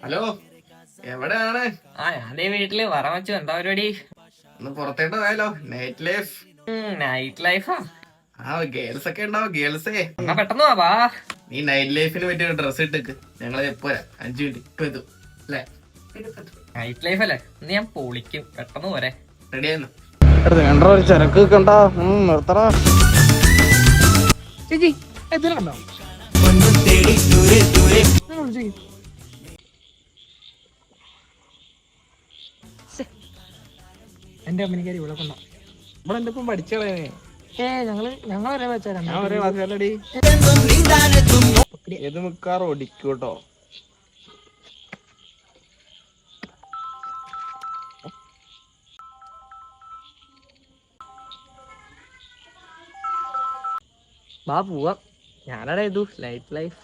Hello, എവിടെയാണ്? ഞാനേ വീട്ടില് വറ വെച്ചു. എന്താ പരിപാടി? ഒന്ന് പുറത്തേട്ട് പോയാലോ? Night life. നൈറ്റ് ലൈഫാ? ഗേൾസ് ഒക്കെ ഉണ്ടാവും. ഗേൾസേ, എന്നാ പെട്ടെന്ന് വാ. നീ നൈറ്റ് ലൈഫിന് പറ്റിയ ഡ്രസ് ഇട്ടേക്ക്. ഞങ്ങള് എപ്പോ 5 മിനിറ്റ് ഇപ്പൊ എത്തും അല്ലേ? നൈറ്റ് ലൈഫ് അല്ലേ? ഇന്ന് ഞാൻ പൊളിക്കും. പെട്ടെന്ന് പോരെ. റെഡിയായിരുന്നു. ചരക്ക് കണ്ട നിർത്തടാ ചേച്ചി എത്തിലുണ്ടോ? എന്റെ അമ്മനിക്കാരി ഇവിടെ കൊണ്ടോ? ഇവിടെ എന്റെ ഒപ്പം പഠിച്ചേ. ഞങ്ങൾ ഒരേ വെച്ചാൽ ഞാൻ ഒരേ ക്ലാസ്സിലടി. ഏത് മിക്കാറും ഓടിക്കൂട്ടോ. വാ പോവാം. ഞാനടാ ഇത് നൈറ്റ് ലൈഫ്.